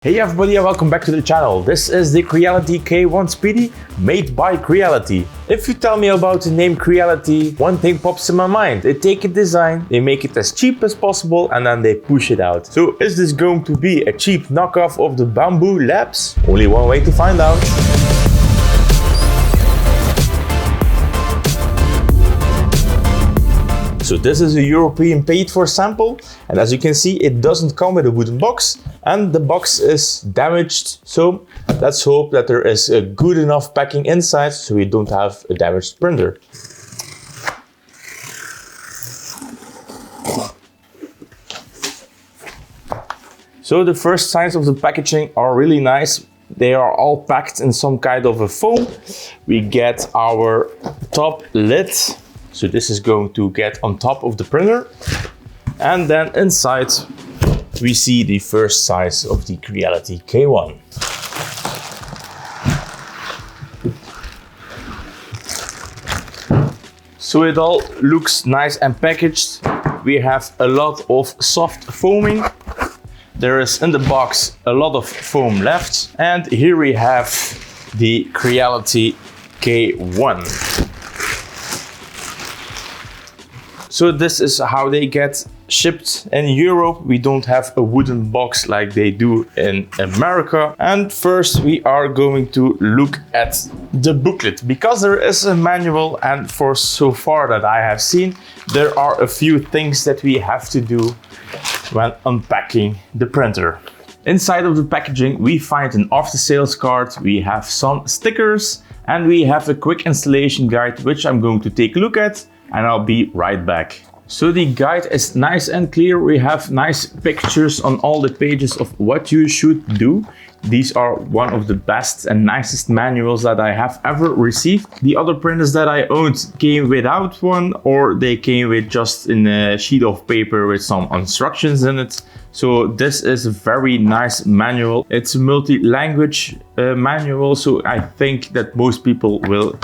Hey everybody and welcome back to the channel. This is the Creality K1 Speedy made by Creality. If you tell me about the name Creality, one thing pops in my mind. They take a design, they make it as cheap as possible and then they push it out. So is this going to be a cheap knockoff of the Bamboo Labs? Only one way to find out. So this is a European paid-for sample, and as you can see, it doesn't come with a wooden box, and the box is damaged. So let's hope that there is a good enough packing inside, so we don't have a damaged printer. So the first signs of the packaging are really nice. They are all packed in some kind of a foam. We get our top lid. So this is going to get on top of the printer. And then inside we see the first size of the Creality K1. So it all looks nice and packaged. We have a lot of soft foaming. There is in the box a lot of foam left. And here we have the Creality K1. So this is how they get shipped in Europe. We don't have a wooden box like they do in America. And first we are going to look at the booklet, because there is a manual, and for so far that I have seen, there are a few things that we have to do when unpacking the printer. Inside of the packaging we find an after sales card, we have some stickers, and we have a quick installation guide which I'm going to take a look at. And I'll be right back. So the guide is nice and clear. We have nice pictures on all the pages of what you should do. These are one of the best and nicest manuals that I have ever received. The other printers that I owned came without one, or they came with just in a sheet of paper with some instructions in it. So this is a very nice manual. It's a multi-language manual, so I think that most people will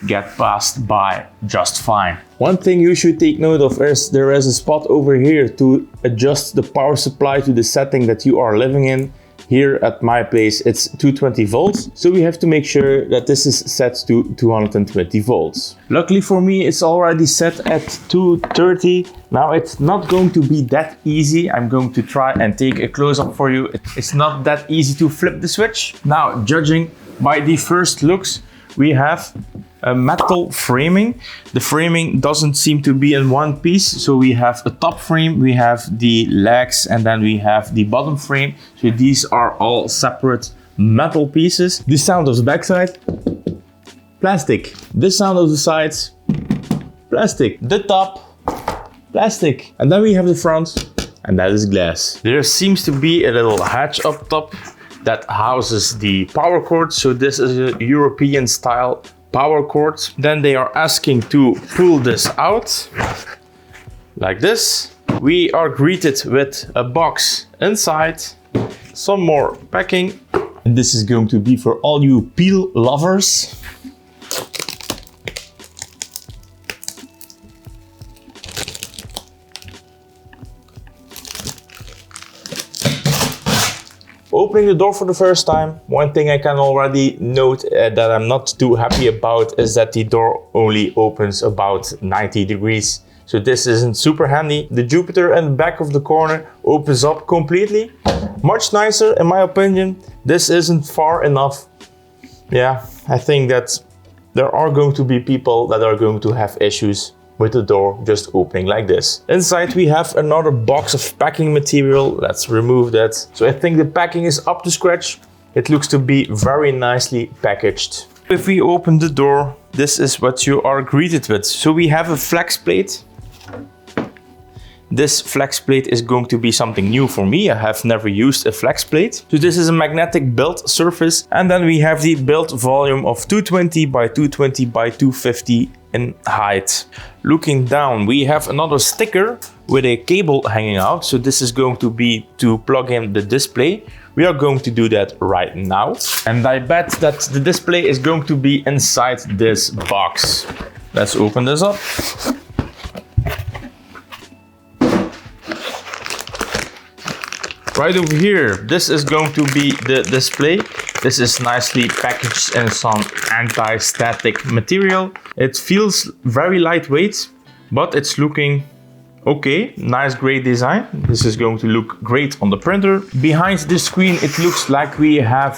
get passed by just fine. One thing you should take note of is there is a spot over here to adjust the power supply to the setting that you are living in. Here at my place it's 220 volts, so we have to make sure that this is set to 220 volts. Luckily for me it's already set at 230. Now it's not going to be that easy. I'm going to try and take a close-up for you. It's not that easy to flip the switch. Now, judging by the first looks, we have a metal framing. The framing doesn't seem to be in one piece. So we have a top frame, we have the legs, and then we have the bottom frame. So these are all separate metal pieces. The sound of the backside, plastic. The sound of the sides, plastic. The top, plastic. And then we have the front, and that is glass. There seems to be a little hatch up top that houses the power cord. So this is a European style power cord. Then they are asking to pull this out like this. We are greeted with a box inside, some more packing, and this is going to be for all you peel lovers. Opening the door for the first time, one thing I can already note that I'm not too happy about is that the door only opens about 90 degrees. So this isn't super handy. The Jupiter in the back of the corner opens up completely. Much nicer in my opinion. This isn't far enough. Yeah, I think that there are going to be people that are going to have issues with the door just opening like this. Inside we have another box of packing material. Let's remove that. So I think the packing is up to scratch. It looks to be very nicely packaged. If we open the door, this is what you are greeted with. So we have a Flexplate. This Flexplate is going to be something new for me. I have never used a Flexplate. So this is a magnetic build surface. And then we have the build volume of 220 by 220 by 250 in height. Looking down, we have another sticker with a cable hanging out. So this is going to be to plug in the display. We are going to do that right now. And I bet that the display is going to be inside this box. Let's open this up. Right over here, this is going to be the display. This is nicely packaged in some anti-static material. It feels very lightweight, but it's looking okay. Nice, great design. This is going to look great on the printer. Behind the screen, it looks like we have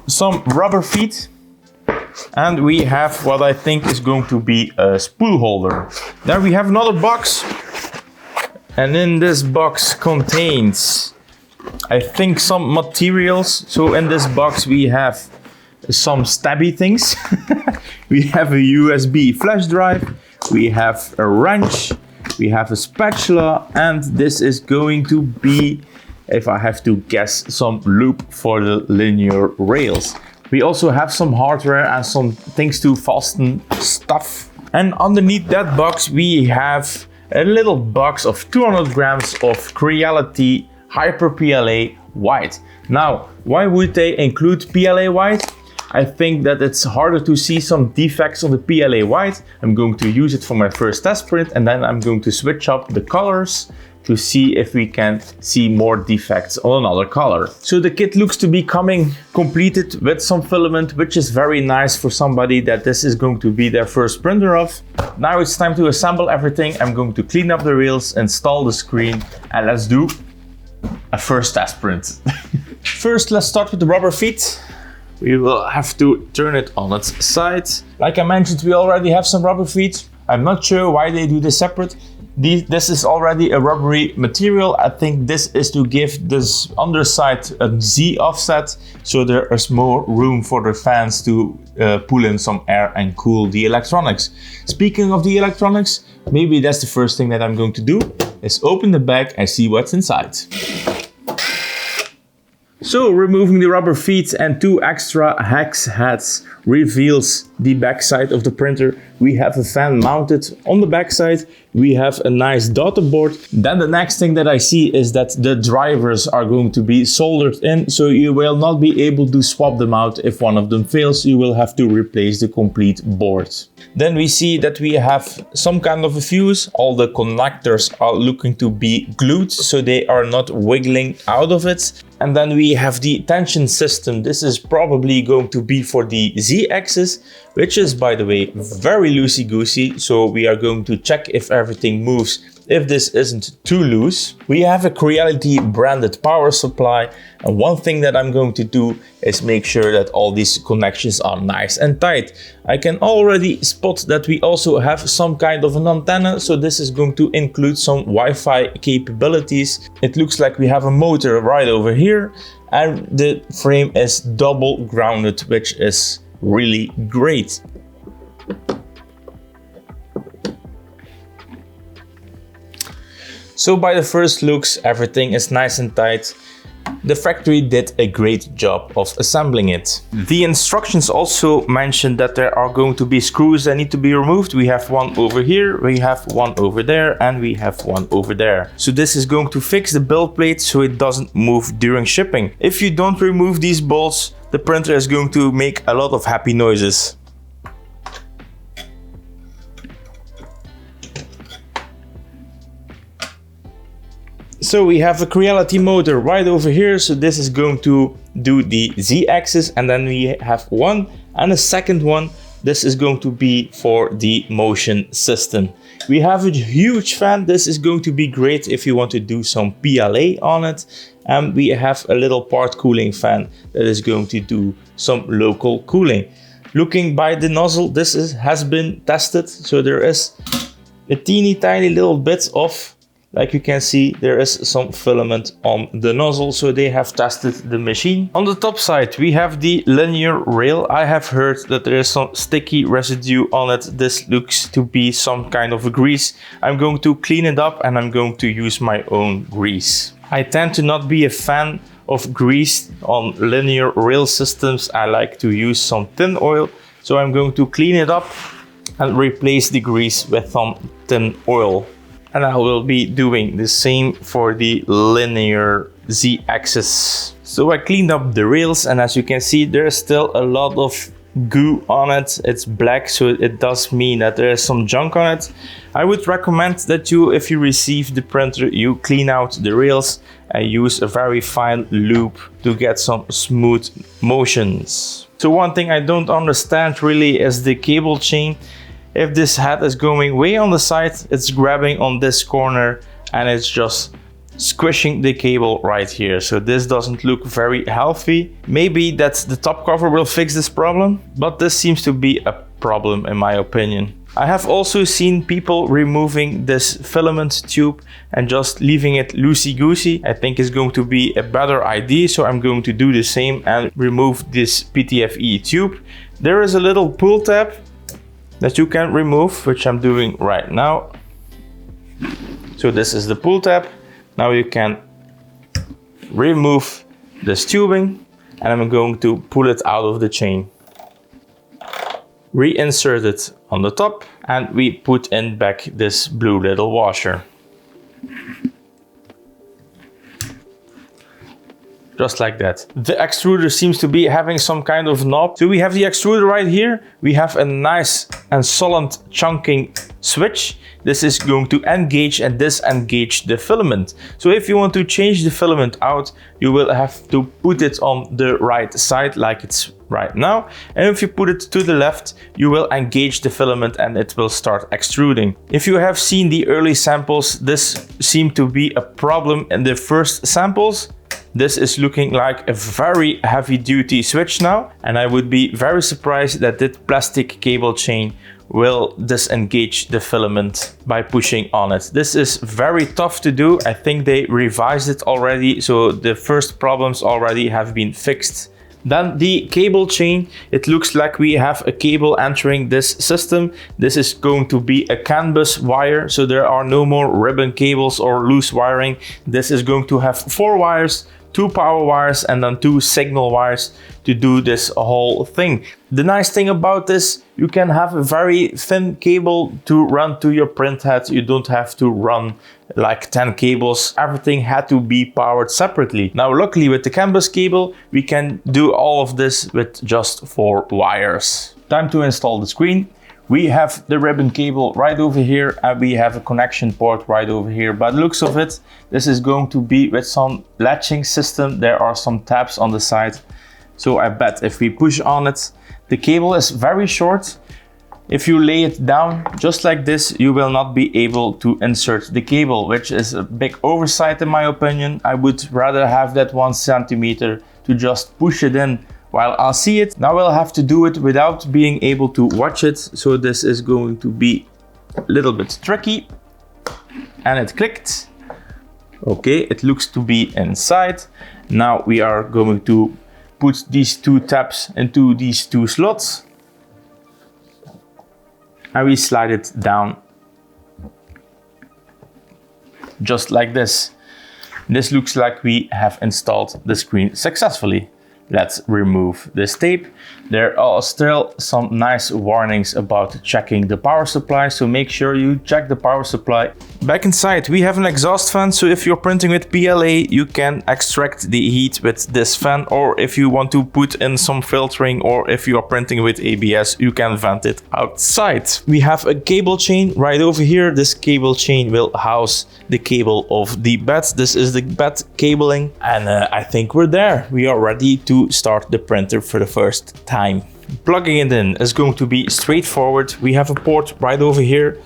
some rubber feet. And we have what I think is going to be a spool holder. Then we have another box. And in this box contains, I think, some materials. So in this box we have some stabby things. We have a USB flash drive. We have a wrench. We have a spatula. And this is going to be, if I have to guess, some loop for the linear rails. We also have some hardware and some things to fasten stuff. And underneath that box we have a little box of 200 grams of Creality Hyper PLA white. Now, why would they include PLA white? I think that it's harder to see some defects on the PLA white. I'm going to use it for my first test print, and then I'm going to switch up the colors to see if we can see more defects on another color. So the kit looks to be coming completed with some filament, which is very nice for somebody that this is going to be their first printer of. Now it's time to assemble everything. I'm going to clean up the rails, install the screen, and let's do a first test print. First, let's start with the rubber feet. We will have to turn it on its side. Like I mentioned, we already have some rubber feet. I'm not sure why they do this separate. This is already a rubbery material. I think this is to give this underside a Z offset, so there is more room for the fans to pull in some air and cool the electronics. Speaking of the electronics, maybe that's the first thing that I'm going to do, is open the bag and see what's inside. So removing the rubber feet and 2 extra hex heads reveals the backside of the printer. We have a fan mounted on the backside. We have a nice daughter board. Then the next thing that I see is that the drivers are going to be soldered in, so you will not be able to swap them out. If one of them fails, you will have to replace the complete board. Then we see that we have some kind of a fuse. All the connectors are looking to be glued, so they are not wiggling out of it. And then we have the tension system. This is probably going to be for the Z-axis, which is, by the way, very loosey-goosey. So we are going to check if everything moves. If this isn't too loose, we have a Creality branded power supply. And one thing that I'm going to do is make sure that all these connections are nice and tight. I can already spot that we also have some kind of an antenna. So this is going to include some Wi-Fi capabilities. It looks like we have a motor right over here. And the frame is double grounded, which is really great. So by the first looks, everything is nice and tight. The factory did a great job of assembling it. The instructions also mention that there are going to be screws that need to be removed. We have one over here, we have one over there, and we have one over there. So this is going to fix the build plate so it doesn't move during shipping. If you don't remove these bolts, the printer is going to make a lot of happy noises. So we have a Creality motor right over here. So this is going to do the Z-axis, and then we have one and a second one. This is going to be for the motion system. We have a huge fan. This is going to be great if you want to do some PLA on it. And we have a little part cooling fan that is going to do some local cooling. Looking by the nozzle, this has been tested. So there is a teeny tiny little bit of, like you can see, there is some filament on the nozzle, so they have tested the machine. On the top side, we have the linear rail. I have heard that there is some sticky residue on it. This looks to be some kind of a grease. I'm going to clean it up and I'm going to use my own grease. I tend to not be a fan of grease on linear rail systems. I like to use some tin oil. So I'm going to clean it up and replace the grease with some tin oil. And I will be doing the same for the linear Z-axis. So I cleaned up the rails, and as you can see, there's still a lot of goo on it. It's black, so it does mean that there is some junk on it. I would recommend that if you receive the printer, you clean out the rails I use a very fine loop to get some smooth motions. So one thing I don't understand really is the cable chain. If this head is going way on the side, it's grabbing on this corner and it's just squishing the cable right here. So this doesn't look very healthy. Maybe that the top cover will fix this problem, but this seems to be a problem in my opinion. I have also seen people removing this filament tube and just leaving it loosey-goosey. I think it's going to be a better idea, so I'm going to do the same and remove this PTFE tube. There is a little pull tab that you can remove, which I'm doing right now. So this is the pull tab. Now you can remove this tubing and I'm going to pull it out of the chain. Reinsert it on the top and we put in back this blue little washer. Just like that. The extruder seems to be having some kind of knob. So we have the extruder right here. We have a nice and solid chunking switch. This is going to engage and disengage the filament. So if you want to change the filament out, you will have to put it on the right side like it's right now. And if you put it to the left, you will engage the filament and it will start extruding. If you have seen the early samples, this seemed to be a problem in the first samples. This is looking like a very heavy duty switch now, and I would be very surprised that this plastic cable chain will disengage the filament by pushing on it. This is very tough to do. I think they revised it already, so the first problems already have been fixed. Then the cable chain, it looks like we have a cable entering this system. This is going to be a CAN bus wire, so there are no more ribbon cables or loose wiring. This is going to have 4 wires, 2 power wires and then 2 signal wires to do this whole thing. The nice thing about this, you can have a very thin cable to run to your print head. You don't have to run like 10 cables. Everything had to be powered separately. Now luckily with the CAN bus cable, we can do all of this with just 4 wires. Time to install the screen. We have the ribbon cable right over here and we have a connection port right over here. By the looks of it, this is going to be with some latching system. There are some tabs on the side. So I bet if we push on it, the cable is very short. If you lay it down just like this, you will not be able to insert the cable, which is a big oversight in my opinion. I would rather have that 1 centimeter to just push it in while I'll see it. Now I'll have to do it without being able to watch it. So this is going to be a little bit tricky. And it clicked. Okay, it looks to be inside. Now we are going to put these 2 tabs into these 2 slots. And we slide it down. Just like this. This looks like we have installed the screen successfully. Let's remove this tape. There are still some nice warnings about checking the power supply, so make sure you check the power supply. Back inside we have an exhaust fan, so if you're printing with PLA you can extract the heat with this fan, or if you want to put in some filtering, or if you are printing with ABS you can vent it outside. We have a cable chain right over here. This cable chain will house the cable of the bed. This is the bed cabling and I think we're there. We are ready to start the printer for the first time. Plugging it in is going to be straightforward. We have a port right over here.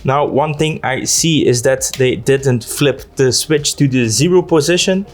Now one thing I see is that they didn't flip the switch to the 0 position.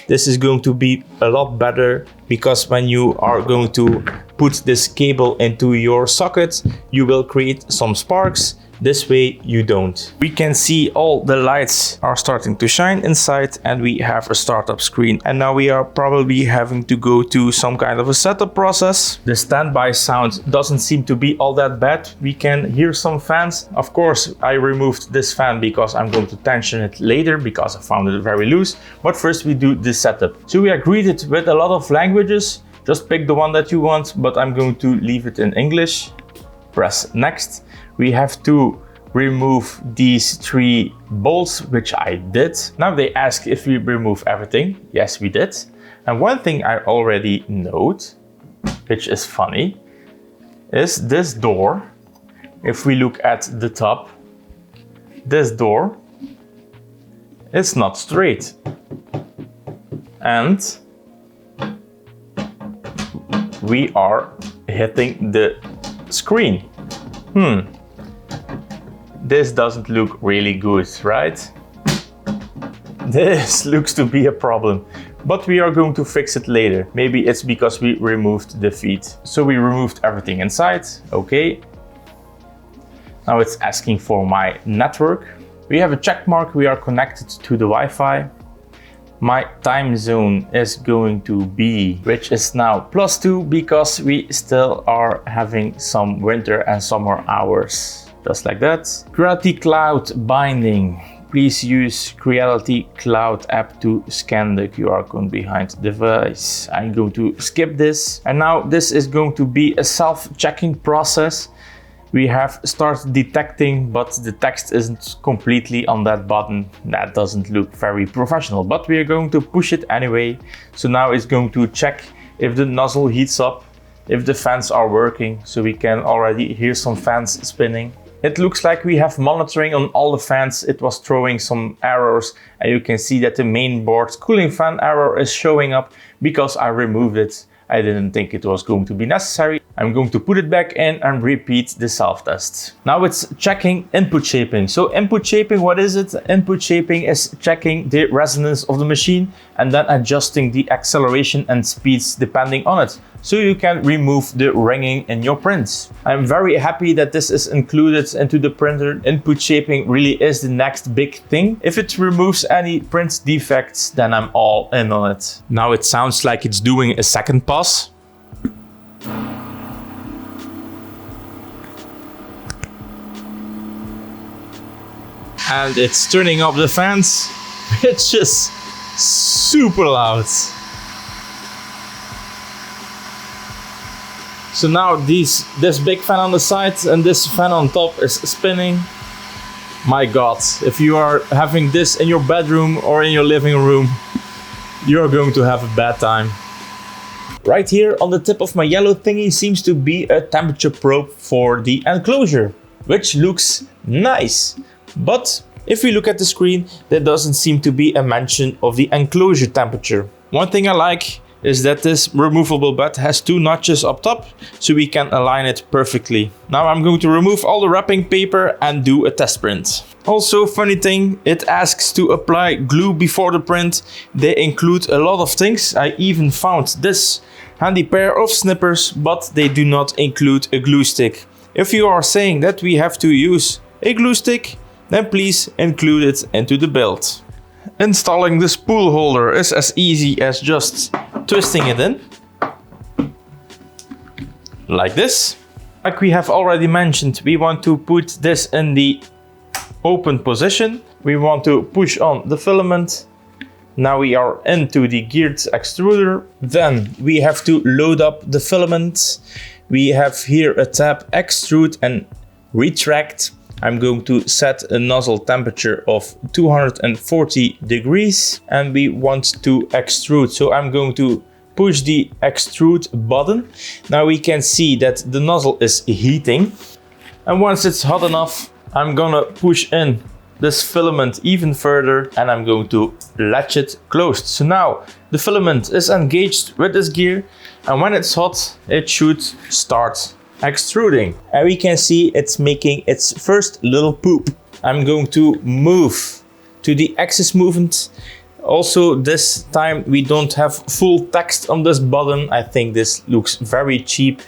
This is going to be a lot better because when you are going to put this cable into your socket, you will create some sparks. This way you don't. We can see all the lights are starting to shine inside and we have a startup screen. And now we are probably having to go to some kind of a setup process. The standby sound doesn't seem to be all that bad. We can hear some fans. Of course, I removed this fan because I'm going to tension it later because I found it very loose. But first we do the setup. So we are greeted with a lot of languages. Just pick the one that you want, but I'm going to leave it in English. Press next. We have to remove these 3 bolts, which I did. Now they ask if we remove everything. Yes, we did. And one thing I already note, which is funny, is this door. If we look at the top, this door is not straight. and we are hitting the screen. This doesn't look really good, right? This looks to be a problem, but we are going to fix it later. Maybe it's because we removed the feed. So we removed everything inside, okay. Now it's asking for my network. We have a check mark, we are connected to the Wi-Fi. My time zone is going to be, which is now +2 because we still are having some winter and summer hours. Just like that. Creality Cloud binding. Please use Creality Cloud app to scan the QR code behind the device. I'm going to skip this. And now this is going to be a self-checking process. We have started detecting, but the text isn't completely on that button. That doesn't look very professional, but we are going to push it anyway. So now it's going to check if the nozzle heats up, if the fans are working. So we can already hear some fans spinning. It looks like we have monitoring on all the fans. It was throwing some errors, and you can see that the main board cooling fan error is showing up because I removed it. I didn't think it was going to be necessary. I'm going to put it back in and repeat the self-test. Now it's checking input shaping. So input shaping, what is it? Input shaping is checking the resonance of the machine and then adjusting the acceleration and speeds depending on it. So you can remove the ringing in your prints. I'm very happy that this is included into the printer. Input shaping really is the next big thing. If it removes any print defects, then I'm all in on it. Now it sounds like it's doing a second pass. And it's turning up the fans, which is super loud. So now this big fan on the side and this fan on top is spinning. My God, if you are having this in your bedroom or in your living room, you're going to have a bad time. Right here on the tip of my yellow thingy seems to be a temperature probe for the enclosure, which looks nice. But if we look at the screen, there doesn't seem to be a mention of the enclosure temperature. One thing I like is that this removable bed has 2 notches up top, so we can align it perfectly. Now I'm going to remove all the wrapping paper and do a test print. Also, funny thing, it asks to apply glue before the print. They include a lot of things. I even found this handy pair of snippers, but they do not include a glue stick. If you are saying that we have to use a glue stick, then please include it into the build. Installing the spool holder is as easy as just twisting it in. Like this. Like we have already mentioned, we want to put this in the open position. We want to push on the filament. Now we are into the geared extruder. Then we have to load up the filament. We have here a tab extrude and retract. I'm going to set a nozzle temperature of 240 degrees and we want to extrude. So I'm going to push the extrude button. Now we can see that the nozzle is heating. And once it's hot enough, I'm gonna push in this filament even further and I'm going to latch it closed. So now the filament is engaged with this gear and when it's hot, it should start extruding. And we can see it's making its first little poop. I'm going to move to the axis movement. Also, this time we don't have full text on this button. I think this looks very cheap.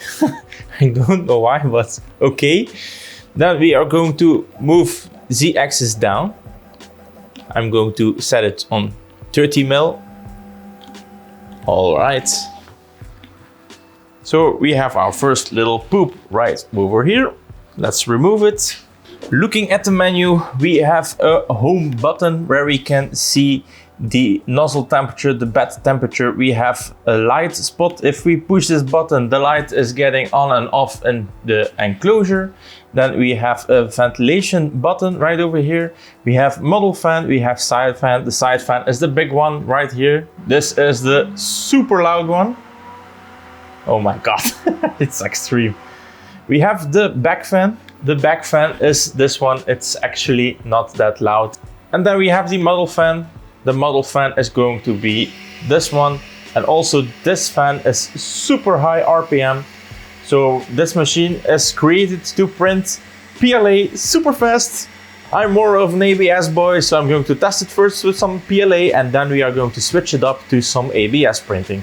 I don't know why, but okay. Then we are going to move the axis down. I'm going to set it on 30 mil. All right. So we have our first little poop right over here. Let's remove it. Looking at the menu, we have a home button where we can see the nozzle temperature, the bed temperature. We have a light spot. If we push this button, the light is getting on and off in the enclosure. Then we have a ventilation button right over here. We have model fan, we have side fan. The side fan is the big one right here. This is the super loud one. Oh my God, it's extreme. We have the back fan. The back fan is this one. It's actually not that loud. And then we have the model fan. The model fan is going to be this one, and also this fan is super high RPM. So this machine is created to print PLA super fast. I'm more of an ABS boy, so I'm going to test it first with some PLA, and then we are going to switch it up to some ABS printing.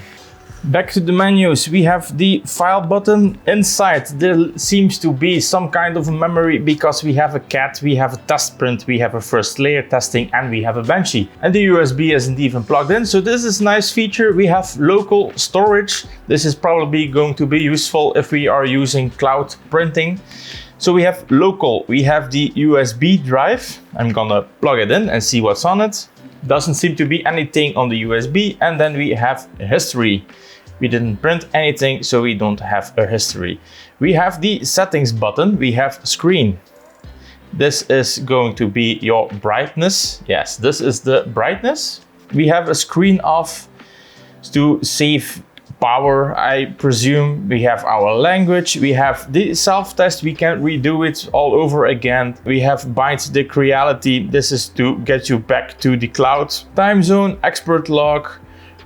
Back to the menus, we have the file button. Inside there seems to be some kind of a memory because we have a CAD, we have a test print, we have a first layer testing, and we have a benchy. And the USB isn't even plugged in, so this is a nice feature. We have local storage. This is probably going to be useful if we are using cloud printing. So we have local, we have the USB drive. I'm gonna plug it in and see what's on it. Doesn't seem to be anything on the USB. And then we have history. We didn't print anything, so we don't have a history. We have the settings button, we have screen. This is going to be your brightness. Yes, this is the brightness. We have a screen off to save power, I presume. We have our language, we have the self-test, we can redo it all over again. We have bind the Creality, this is to get you back to the cloud. Time zone, expert log,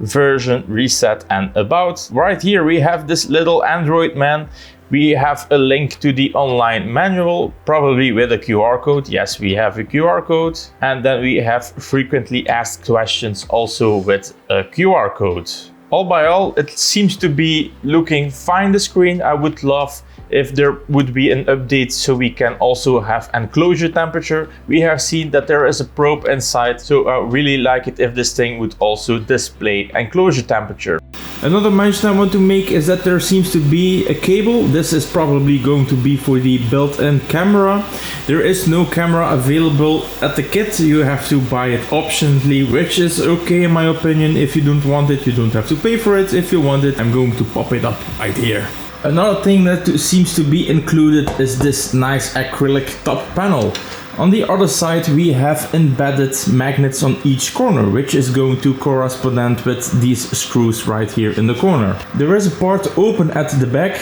version, reset, and about. Right here we have this little Android man. We have a link to the online manual, probably with a QR code. Yes, we have a QR code. And then we have frequently asked questions also with a QR code. All by all, it seems to be looking fine, the screen. I would love if there would be an update so we can also have enclosure temperature. We have seen that there is a probe inside, so I really like it if this thing would also display enclosure temperature. Another mention I want to make is that there seems to be a cable. This is probably going to be for the built-in camera. There is no camera available at the kit. You have to buy it optionally, which is okay in my opinion. If you don't want it, you don't have to pay for it. If you want it, I'm going to pop it up right here. Another thing that seems to be included is this nice acrylic top panel. On the other side we have embedded magnets on each corner, which is going to correspond with these screws right here in the corner. There is a part open at the back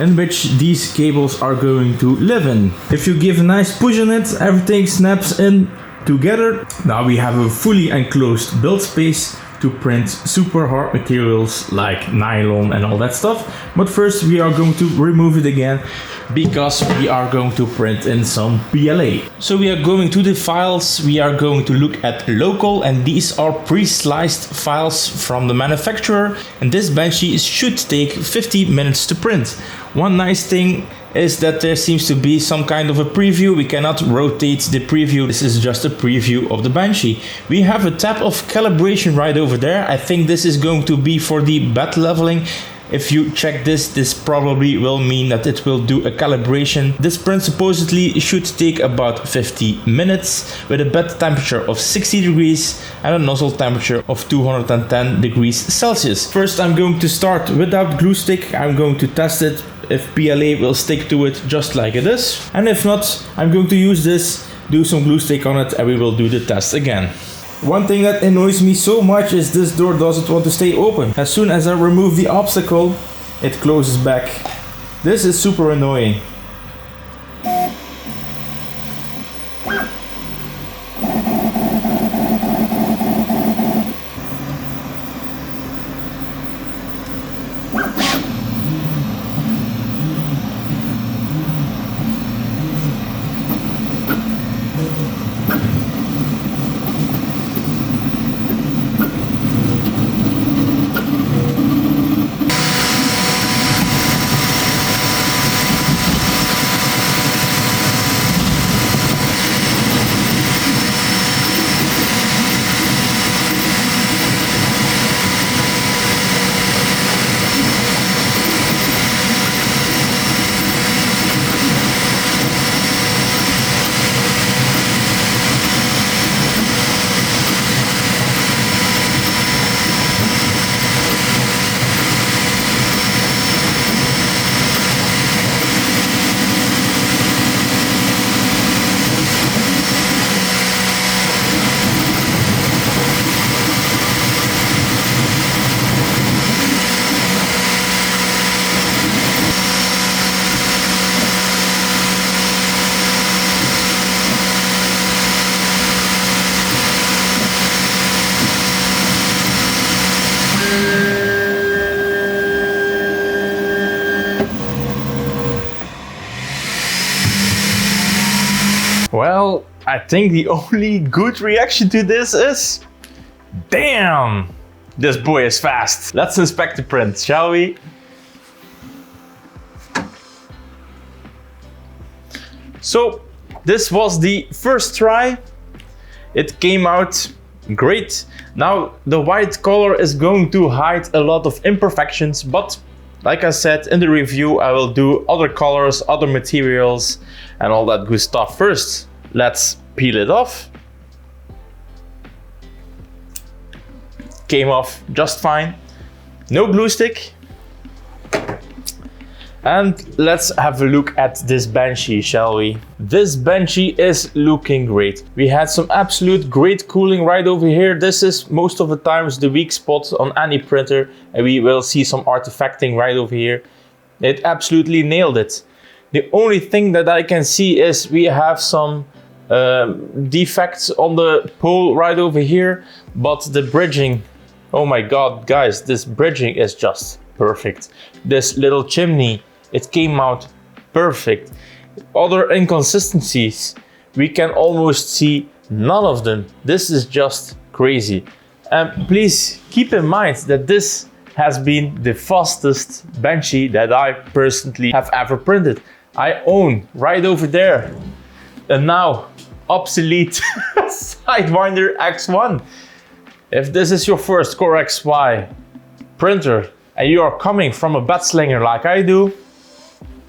in which these cables are going to live in. If you give a nice push on it, everything snaps in together. Now we have a fully enclosed build space to print super hard materials like nylon and all that stuff. But first we are going to remove it again because we are going to print in some PLA. So we are going to the files, we are going to look at local, and these are pre-sliced files from the manufacturer, and this benchy should take 50 minutes to print. One nice thing is that there seems to be some kind of a preview. We cannot rotate the preview. This is just a preview of the benchy. We have a tab of calibration right over there. I think this is going to be for the bed leveling. If you check this probably will mean that it will do a calibration. This print supposedly should take about 50 minutes with a bed temperature of 60 degrees and a nozzle temperature of 210 degrees Celsius. First I'm going to start without glue stick. I'm going to test it if PLA will stick to it just like it is. And if not, I'm going to use this, do some glue stick on it, and we will do the test again. One thing that annoys me so much is this door doesn't want to stay open. As soon as I remove the obstacle, it closes back. This is super annoying. I think the only good reaction to this is, damn, this boy is fast. Let's inspect the print, shall we? So this was the first try. It came out great. Now the white color is going to hide a lot of imperfections, but like I said in the review, I will do other colors, other materials and all that good stuff. First, let's peel it off. Came off just fine. No glue stick. And let's have a look at this benchy, shall we? This benchy is looking great. We had some absolute great cooling right over here. This is most of the times the weak spot on any printer, and we will see some artifacting right over here. It absolutely nailed it. The only thing that I can see is we have some defects on the pole right over here, but the bridging, oh my god guys, this bridging is just perfect. This little chimney, it came out perfect. Other inconsistencies, we can almost see none of them. This is just crazy. And please keep in mind that this has been the fastest benchy that I personally have ever printed. I own right over there a now obsolete Sidewinder X1. If this is your first Core XY printer and you are coming from a bed slinger like I do,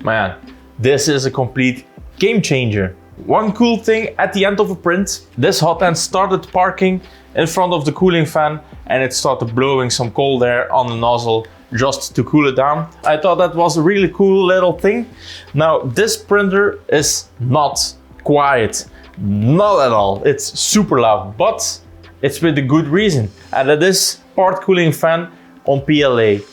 man, this is a complete game changer. One cool thing at the end of a print, this hot end started parking in front of the cooling fan and it started blowing some cold air on the nozzle just to cool it down. I thought that was a really cool little thing. Now this printer is not quiet, not at all. It's super loud, but it's with a good reason, and it is part cooling fan on PLA.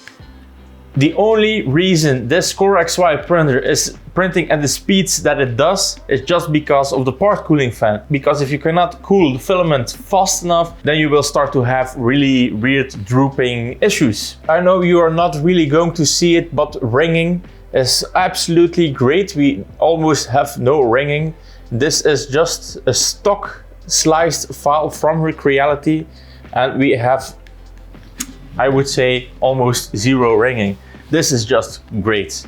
The only reason this Core XY printer is printing at the speeds that it does is just because of the part cooling fan. Because if you cannot cool the filament fast enough, then you will start to have really weird drooping issues. I know you are not really going to see it, but ringing is absolutely great. We almost have no ringing. This is just a stock sliced file from Creality, and we have, I would say, almost zero ringing. This is just great.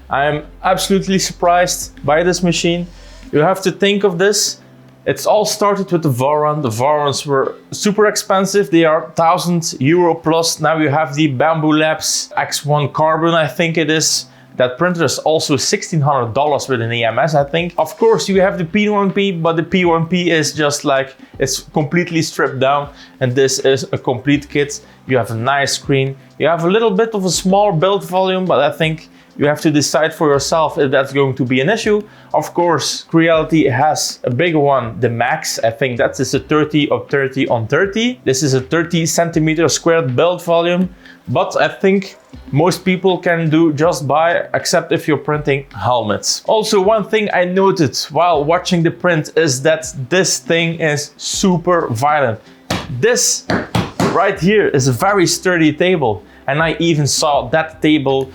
I am absolutely surprised by this machine. You have to think of this. It's all started with the Voron. The Vorons were super expensive. They are €1,000 plus. Now you have the Bamboo Labs X1 Carbon, I think it is. That printer is also $1,600 with an EMS, I think. Of course, you have the P1P, but the P1P is just like, it's completely stripped down. And this is a complete kit. You have a nice screen. You have a little bit of a small build volume, but I think you have to decide for yourself if that's going to be an issue. Of course, Creality has a bigger one, the Max. I think that is a 30 or 30 on 30. This is a 30 centimeter squared build volume, but I think most people can do just by, except if you're printing helmets. Also, one thing I noted while watching the print is that this thing is super violent. This right here is a very sturdy table, and I even saw that table.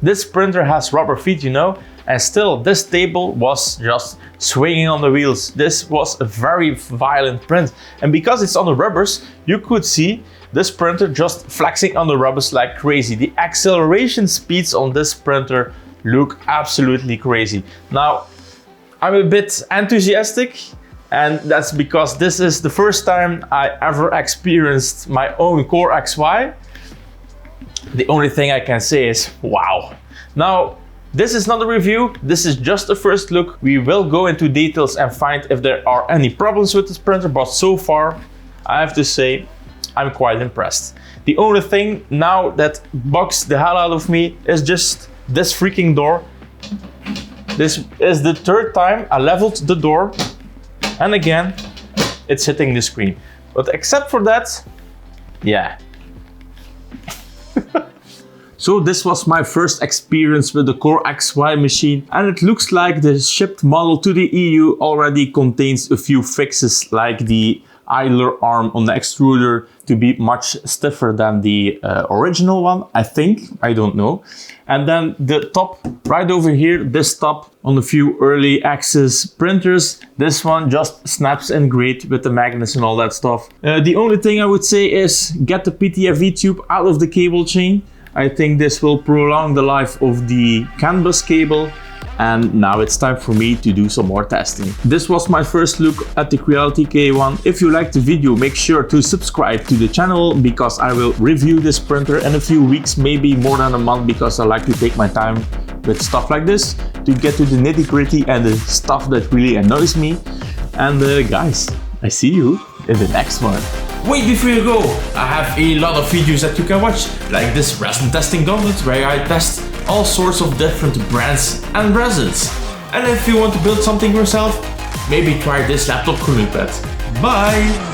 This printer has rubber feet, you know, and still this table was just swinging on the wheels. This was a very violent print, and because it's on the rubbers, you could see this printer just flexing on the rubbers like crazy. The acceleration speeds on this printer look absolutely crazy. Now, I'm a bit enthusiastic, and that's because this is the first time I ever experienced my own Core XY. The only thing I can say is wow. Now, this is not a review, this is just a first look. We will go into details and find if there are any problems with this printer, but so far, I have to say, I'm quite impressed. The only thing now that bugs the hell out of me is just this freaking door. This is the third time I leveled the door, and again, it's hitting the screen. But except for that, yeah. So this was my first experience with the Core XY machine, and it looks like the shipped model to the EU already contains a few fixes like the idler arm on the extruder, to be much stiffer than the original one, I think. I don't know. And then the top right over here, this top on a few early access printers, this one just snaps in great with the magnets and all that stuff. The only thing I would say is get the PTFE tube out of the cable chain. I think this will prolong the life of the CAN bus cable. And now it's time for me to do some more testing. This was my first look at the Creality K1. If you liked the video, make sure to subscribe to the channel because I will review this printer in a few weeks, maybe more than a month, because I like to take my time with stuff like this to get to the nitty-gritty and the stuff that really annoys me. And guys, I see you in the next one. Wait, before you go, I have a lot of videos that you can watch, like this resin testing download where I test all sorts of different brands and resins. And if you want to build something yourself, maybe try this laptop cooling pad. Bye!